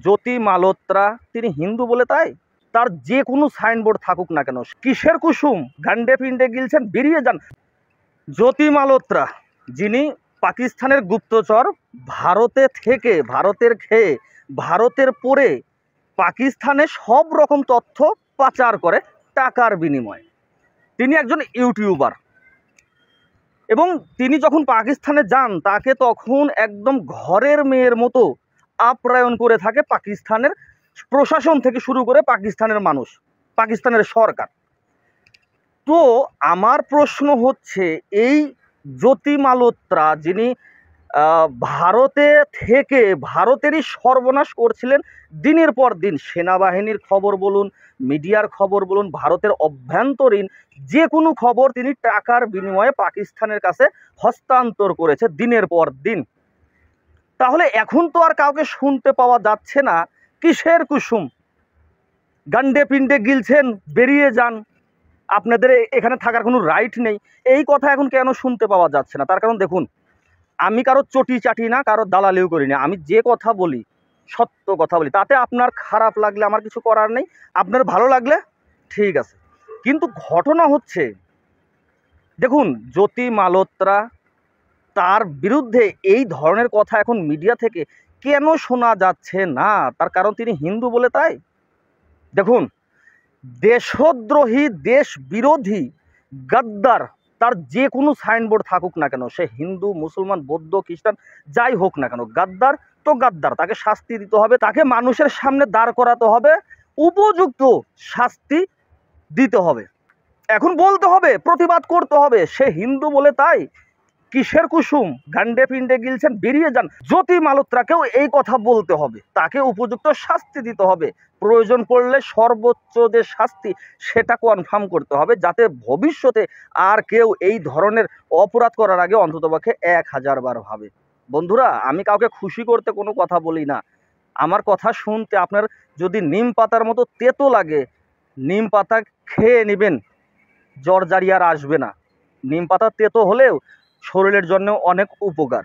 জ্যোতি মালোত্রা তিনি হিন্দু বলে তাই? তার যে কোনো সাইনবোর্ড থাকুক না কেন, কিসের কুসুম গান্ডে পিণ্ডে গিলছেন, বেরিয়ে যান। জ্যোতি মালোত্রা যিনি পাকিস্তানের গুপ্তচর, ভারতে থেকে ভারতের খেয়ে ভারতের পরে পাকিস্তানে সব রকম তথ্য পাচার করে টাকার বিনিময়ে। তিনি একজন ইউটিউবার এবং তিনি যখন পাকিস্তানে যান তাকে তখন একদম ঘরের মেয়ের মতো আপ্যায়ন করে থাকে পাকিস্তানের প্রশাসন থেকে শুরু করে পাকিস্তানের মানুষ, পাকিস্তানের সরকার। তো আমার প্রশ্ন হচ্ছে, এই জ্যোতি মালোত্রা যিনি ভারতে থেকে ভারতেরই সর্বনাশ করছিলেন দিনের পর দিন, সেনাবাহিনীর খবর বলুন, মিডিয়ার খবর বলুন, ভারতের অভ্যন্তরীণ যে কোনো খবর তিনি টাকার বিনিময়ে পাকিস্তানের কাছে হস্তান্তর করেছে দিনের পর দিন। তাহলে এখন তো আর কাউকে শুনতে পাওয়া যাচ্ছে না কিসের কুসুম গান্ডে পিণ্ডে গিলছেন, বেরিয়ে যান, আপনাদের এখানে থাকার কোনো রাইট নেই, এই কথা এখন কেন শুনতে পাওয়া যাচ্ছে না? তার কারণ দেখুন, আমি কারো চটি চাটি না, কারো দালালিও করি না, আমি যে কথা বলি সত্য কথা বলি। তাতে আপনার খারাপ লাগলে আমার কিছু করার নেই, আপনার ভালো লাগলে ঠিক আছে। কিন্তু ঘটনা হচ্ছে, দেখুন জ্যোতি মালোত্রা তার বিরুদ্ধে এই ধরনের কথা এখন মিডিয়া থেকে কেন শোনা যাচ্ছে না? তার কারণ তিনি হিন্দু বলে তাই? দেখুন, দেশদ্রোহী, দেশ বিরোধী, গাদ্দার, তার যে কোনো সাইনবোর্ড থাকুক না কেন, সে হিন্দু, মুসলমান, বৌদ্ধ, খ্রিস্টান যাই হোক না কেন, গাদ্দার তো গাদ্দার, তাকে শাস্তি দিতে হবে, তাকে মানুষের সামনে দাঁড় করাতে হবে, উপযুক্ত শাস্তি দিতে হবে। এখন বলতে হবে, প্রতিবাদ করতে হবে, সে হিন্দু বলে তাই? কিসের কুসুম গান্ডে পিণ্ডে গিলছেন, বেরিয়ে যান। জ্যোতি মালোত্রাকেও এই কথা বলতে হবে, তাকে উপযুক্ত শাস্তি দিতে হবে, প্রয়োজন পড়লে সর্বোচ্চ যে শাস্তি সেটা কনফার্ম করতে হবে, যাতে ভবিষ্যতে আর কেউ এই ধরনের অপরাধ করার আগে অন্ততপক্ষে 1000 বার ভাবে। বন্ধুরা, আমি কাউকে খুশি করতে কোনো কথা বলি না, আমার কথা শুনতে আপনার যদি নিম পাতার মতো তেতো লাগে, নিম পাতা খেয়ে নেবেন, জ্বর জারি আর আসবে না। নিম পাতা তেতো হলেও শরীরের জন্য অনেক উপকার।